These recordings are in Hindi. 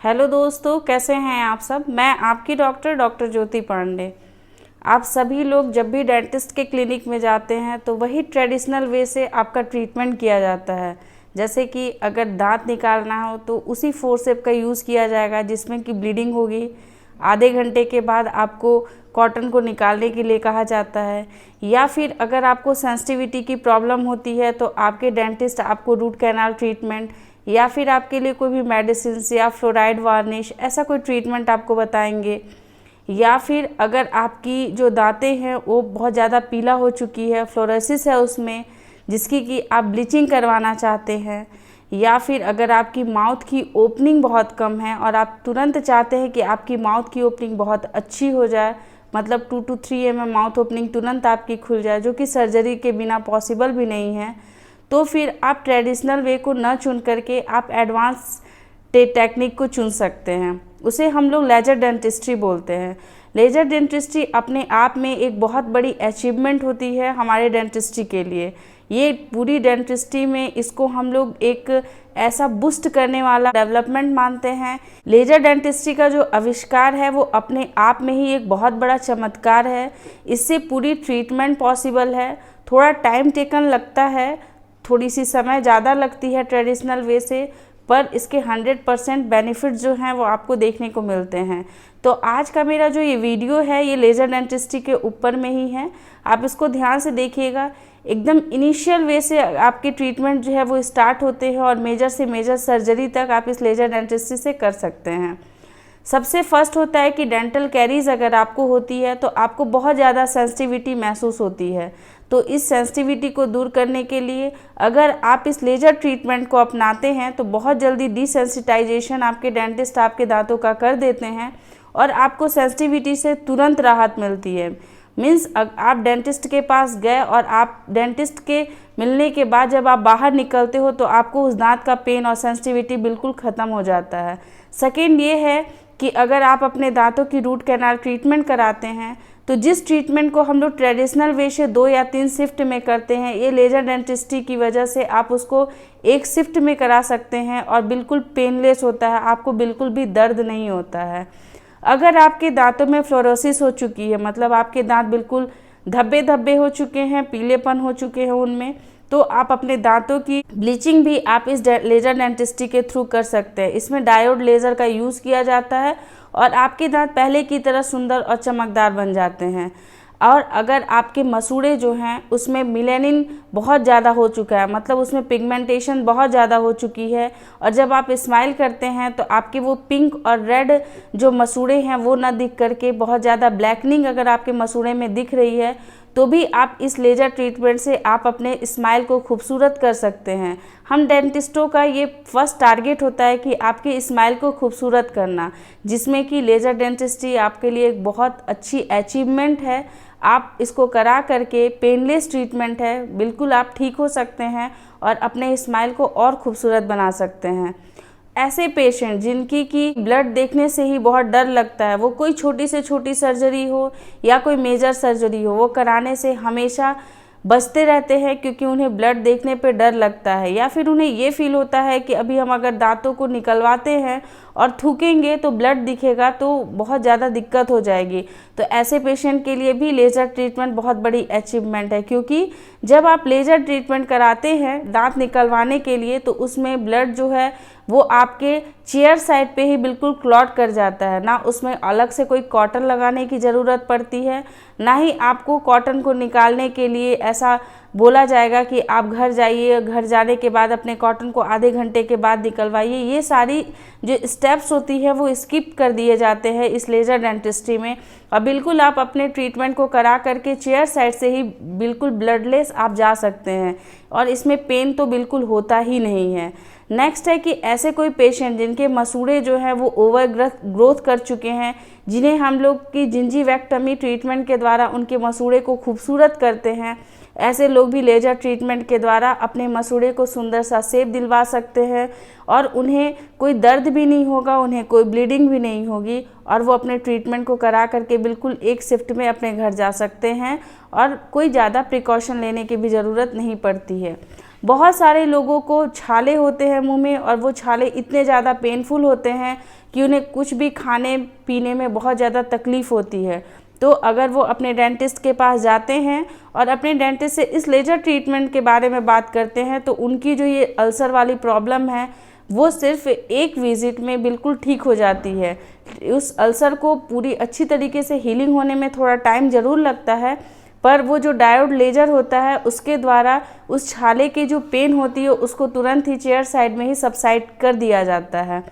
हेलो दोस्तों, कैसे हैं आप सब। मैं आपकी डॉक्टर ज्योति पांडे। आप सभी लोग जब भी डेंटिस्ट के क्लिनिक में जाते हैं तो वही ट्रेडिशनल वे से आपका ट्रीटमेंट किया जाता है। जैसे कि अगर दांत निकालना हो तो उसी फोर्सेप का यूज़ किया जाएगा जिसमें कि ब्लीडिंग होगी। आधे घंटे के बाद आपको कॉटन को निकालने के लिए कहा जाता है। या फिर अगर आपको सेंसिटिविटी की प्रॉब्लम होती है तो आपके डेंटिस्ट आपको रूट कैनाल ट्रीटमेंट या फिर आपके लिए कोई भी मेडिसिन या फ्लोराइड वार्निश ऐसा कोई ट्रीटमेंट आपको बताएंगे। या फिर अगर आपकी जो दांतें हैं वो बहुत ज़्यादा पीला हो चुकी है, फ्लोरोसिस है उसमें, जिसकी कि आप ब्लीचिंग करवाना चाहते हैं। या फिर अगर आपकी माउथ की ओपनिंग बहुत कम है और आप तुरंत चाहते हैं कि आपकी माउथ की ओपनिंग बहुत अच्छी हो जाए, मतलब 2 to 3 mm माउथ ओपनिंग तुरंत आपकी खुल जाए, जो कि सर्जरी के बिना पॉसिबल भी नहीं है, तो फिर आप ट्रेडिशनल वे को न चुन करके आप एडवांस टेक्निक को चुन सकते हैं। उसे हम लोग लेजर डेंटिस्ट्री बोलते हैं। लेजर डेंटिस्ट्री अपने आप में एक बहुत बड़ी अचीवमेंट होती है हमारे डेंटिस्ट्री के लिए। ये पूरी डेंटिस्ट्री में इसको हम लोग एक ऐसा बूस्ट करने वाला डेवलपमेंट मानते हैं। लेजर डेंटिस्ट्री का जो आविष्कार है वो अपने आप में ही एक बहुत बड़ा चमत्कार है। इससे पूरी ट्रीटमेंट पॉसिबल है। थोड़ा टाइम टेकन लगता है, थोड़ी सी समय ज़्यादा लगती है ट्रेडिशनल वे से, पर इसके 100% बेनिफिट जो हैं वो आपको देखने को मिलते हैं। तो आज का मेरा जो ये वीडियो है ये लेजर डेंटिस्ट्री के ऊपर में ही है। आप इसको ध्यान से देखिएगा। एकदम इनिशियल वे से आपके ट्रीटमेंट जो है वो स्टार्ट होते हैं और मेजर से मेजर सर्जरी तक आप इस लेजर डेंटिस्ट्री से कर सकते हैं। सबसे फर्स्ट होता है कि डेंटल कैरीज अगर आपको होती है तो आपको बहुत ज़्यादा सेंसिटिविटी महसूस होती है। तो इस सेंसिटिविटी को दूर करने के लिए अगर आप इस लेजर ट्रीटमेंट को अपनाते हैं तो बहुत जल्दी डिसेंसिटाइजेशन आपके डेंटिस्ट आपके दांतों का कर देते हैं और आपको सेंसिटिविटी से तुरंत राहत मिलती है। मीन्स आप डेंटिस्ट के पास गए और आप डेंटिस्ट के मिलने के बाद जब आप बाहर निकलते हो तो आपको उस दांत का पेन और सेंसिटिविटी बिल्कुल ख़त्म हो जाता है। सेकेंड ये है कि अगर आप अपने दांतों की रूट कैनाल ट्रीटमेंट कराते हैं तो जिस ट्रीटमेंट को हम लोग ट्रेडिशनल वे से 2 या 3 शिफ्ट में करते हैं, ये लेजर डेंटिस्ट्री की वजह से आप उसको एक शिफ्ट में करा सकते हैं और बिल्कुल पेनलेस होता है, आपको बिल्कुल भी दर्द नहीं होता है। अगर आपके दांतों में फ्लोरोसिस हो चुकी है, मतलब आपके दांत बिल्कुल धब्बे धब्बे हो चुके हैं, पीलेपन हो चुके हैं उनमें, तो आप अपने दांतों की ब्लीचिंग भी आप इस लेजर डेंटिस्ट्री के थ्रू कर सकते हैं। इसमें डायोड लेज़र का यूज़ किया जाता है और आपके दांत पहले की तरह सुंदर और चमकदार बन जाते हैं। और अगर आपके मसूड़े जो हैं उसमें मिलेनिन बहुत ज़्यादा हो चुका है, मतलब उसमें पिगमेंटेशन बहुत ज़्यादा हो चुकी है, और जब आप स्माइल करते हैं तो आपके वो पिंक और रेड जो मसूड़े हैं वो ना दिख करके बहुत ज़्यादा ब्लैकनिंग अगर आपके मसूड़े में दिख रही है तो भी आप इस लेजर ट्रीटमेंट से आप अपने स्माइल को खूबसूरत कर सकते हैं। हम डेंटिस्टों का ये फर्स्ट टारगेट होता है कि आपके स्माइल को खूबसूरत करना, जिसमें कि लेजर डेंटिस्ट्री आपके लिए एक बहुत अच्छी अचीवमेंट है। आप इसको करा करके पेनलेस ट्रीटमेंट है, बिल्कुल आप ठीक हो सकते हैं और अपने स्माइल को और खूबसूरत बना सकते हैं। ऐसे पेशेंट जिनकी कि ब्लड देखने से ही बहुत डर लगता है, वो कोई छोटी से छोटी सर्जरी हो या कोई मेजर सर्जरी हो, वो कराने से हमेशा बचते रहते हैं क्योंकि उन्हें ब्लड देखने पे डर लगता है। या फिर उन्हें ये फील होता है कि अभी हम अगर दांतों को निकलवाते हैं और थूकेंगे तो ब्लड दिखेगा तो बहुत ज़्यादा दिक्कत हो जाएगी। तो ऐसे पेशेंट के लिए भी लेज़र ट्रीटमेंट बहुत बड़ी अचीवमेंट है, क्योंकि जब आप लेज़र ट्रीटमेंट कराते हैं दांत निकलवाने के लिए तो उसमें ब्लड जो है वो आपके चेयर साइड पे ही बिल्कुल क्लॉट कर जाता है। ना उसमें अलग से कोई कॉटन लगाने की ज़रूरत पड़ती है, ना ही आपको कॉटन को निकालने के लिए ऐसा बोला जाएगा कि आप घर जाइए, घर जाने के बाद अपने कॉटन को आधे घंटे के बाद निकलवाइए। ये सारी जो स्टेप्स होती है वो स्किप कर दिए जाते हैं इस लेजर डेंटिस्ट्री में, और बिल्कुल आप अपने ट्रीटमेंट को करा करके चेयर साइड से ही बिल्कुल ब्लडलेस आप जा सकते हैं और इसमें पेन तो बिल्कुल होता ही नहीं है। नेक्स्ट है कि ऐसे कोई पेशेंट जिनके मसूड़े जो हैं वो ओवर ग्रोथ कर चुके हैं, जिन्हें हम लोग की जिंजीवेक्टमी ट्रीटमेंट के द्वारा उनके मसूड़े को खूबसूरत करते हैं, ऐसे लोग भी लेजर ट्रीटमेंट के द्वारा अपने मसूड़े को सुंदर सा शेप दिलवा सकते हैं और उन्हें कोई दर्द भी नहीं होगा, उन्हें कोई ब्लीडिंग भी नहीं होगी और वो अपने ट्रीटमेंट को करा करके बिल्कुल एक शिफ्ट में अपने घर जा सकते हैं और कोई ज़्यादा प्रिकॉशन लेने की भी ज़रूरत नहीं पड़ती है। बहुत सारे लोगों को छाले होते हैं मुंह में, और वो छाले इतने ज़्यादा पेनफुल होते हैं कि उन्हें कुछ भी खाने पीने में बहुत ज़्यादा तकलीफ़ होती है। तो अगर वो अपने डेंटिस्ट के पास जाते हैं और अपने डेंटिस्ट से इस लेज़र ट्रीटमेंट के बारे में बात करते हैं, तो उनकी जो ये अल्सर वाली प्रॉब्लम है वो सिर्फ एक विज़िट में बिल्कुल ठीक हो जाती है। उस अल्सर को पूरी अच्छी तरीके से हीलिंग होने में थोड़ा टाइम ज़रूर लगता है, पर वो जो डायोड लेज़र होता है उसके द्वारा उस छाले की जो पेन होती है उसको तुरंत ही चेयर साइड में ही सबसाइड कर दिया जाता है।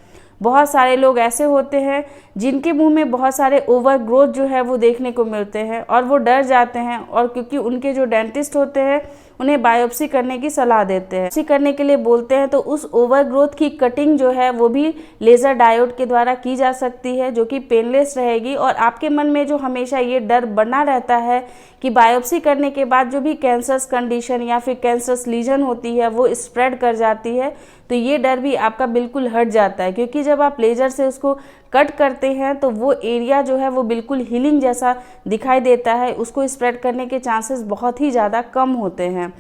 बहुत सारे लोग ऐसे होते हैं जिनके मुंह में बहुत सारे ओवर ग्रोथ जो है वो देखने को मिलते हैं, और वो डर जाते हैं, और क्योंकि उनके जो डेंटिस्ट होते हैं उन्हें बायोप्सी करने की सलाह देते हैं, बायोप्सी करने के लिए बोलते हैं, तो उस ओवर ग्रोथ की कटिंग जो है वो भी लेज़र डायोड के द्वारा की जा सकती है, जो कि पेनलेस रहेगी। और आपके मन में जो हमेशा ये डर बना रहता है कि बायोप्सी करने के बाद जो भी कैंसरस कंडीशन या फिर कैंसरस लीजन होती है वो स्प्रेड कर जाती है, तो ये डर भी आपका बिल्कुल हट जाता है, क्योंकि जब आप लेज़र से उसको कट करते हैं तो वो एरिया जो है वो बिल्कुल हीलिंग जैसा दिखाई देता है, उसको स्प्रेड करने के चांसेस बहुत ही ज़्यादा कम होते हैं।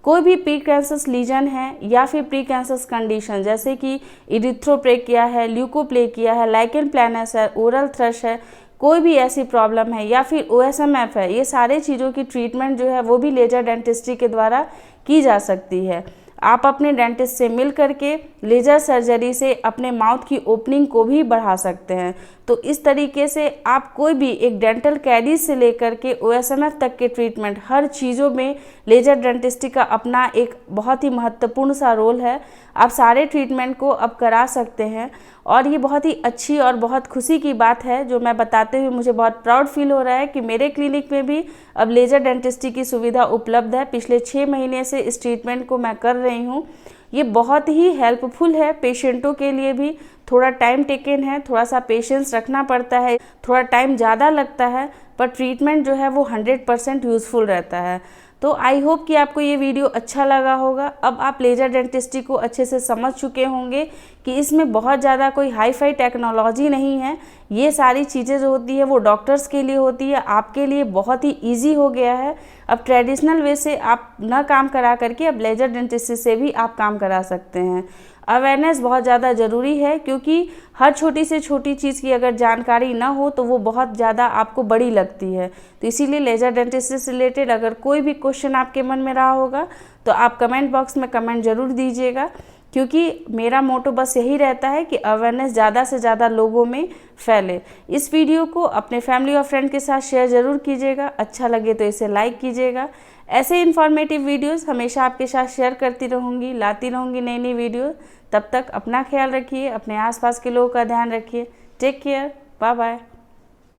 कोई भी प्री कैंसरस लीजन है या फिर प्री कैंसरस कंडीशन जैसे कि इरिथ्रोप्लेकिया है, ल्यूकोप्लेकिया है, लाइकेन प्लैनस है, ओरल थ्रश है, कोई भी ऐसी प्रॉब्लम है या फिर OSMF है, ये सारे चीज़ों की ट्रीटमेंट जो है वो भी लेज़र डेंटिस्ट्री के द्वारा की जा सकती है। आप अपने डेंटिस्ट से मिल करके लेज़र सर्जरी से अपने माउथ की ओपनिंग को भी बढ़ा सकते हैं। तो इस तरीके से आप कोई भी एक डेंटल कैरीज से लेकर के OSMF तक के ट्रीटमेंट, हर चीज़ों में लेज़र डेंटिस्ट्री का अपना एक बहुत ही महत्वपूर्ण सा रोल है। आप सारे ट्रीटमेंट को अब करा सकते हैं, और ये बहुत ही अच्छी और बहुत खुशी की बात है जो मैं बताते हुए मुझे बहुत प्राउड फील हो रहा है कि मेरे क्लिनिक में भी अब लेज़र डेंटिस्ट्री की सुविधा उपलब्ध है। पिछले 6 महीने से इस ट्रीटमेंट को मैं कर रही हूँ। ये बहुत ही हेल्पफुल है पेशेंटों के लिए भी। थोड़ा टाइम टेकन है, थोड़ा सा पेशेंस रखना पड़ता है, थोड़ा टाइम ज़्यादा लगता है, पर ट्रीटमेंट जो है वो 100% यूज़फुल रहता है। तो आई होप कि आपको ये वीडियो अच्छा लगा होगा। अब आप लेज़र डेंटिस्ट्री को अच्छे से समझ चुके होंगे कि इसमें बहुत ज़्यादा कोई हाई फाई टेक्नोलॉजी नहीं है। ये सारी चीज़ें जो होती है वो डॉक्टर्स के लिए होती है, आपके लिए बहुत ही ईजी हो गया है। अब ट्रेडिशनल वे से आप न काम करा करके अब लेज़र डेंटिस्ट्री से भी आप काम करा सकते हैं। अवेयरनेस बहुत ज़्यादा ज़रूरी है, क्योंकि हर छोटी से छोटी चीज़ की अगर जानकारी ना हो तो वो बहुत ज़्यादा आपको बड़ी लगती है। तो इसीलिए लेज़र डेंटिस्ट्री से रिलेटेड अगर कोई भी क्वेश्चन आपके मन में रहा होगा तो आप कमेंट बॉक्स में कमेंट ज़रूर दीजिएगा, क्योंकि मेरा मोटो बस यही रहता है कि अवेयरनेस ज़्यादा से ज़्यादा लोगों में फैले। इस वीडियो को अपने फैमिली और फ्रेंड के साथ शेयर ज़रूर कीजिएगा, अच्छा लगे तो इसे लाइक कीजिएगा। ऐसे इन्फॉर्मेटिव वीडियोस हमेशा आपके साथ शेयर करती रहूँगी, लाती रहूँगी नई नई वीडियो। तब तक अपना ख्याल रखिए, अपने आसपास के लोगों का ध्यान रखिए। Take care, bye bye.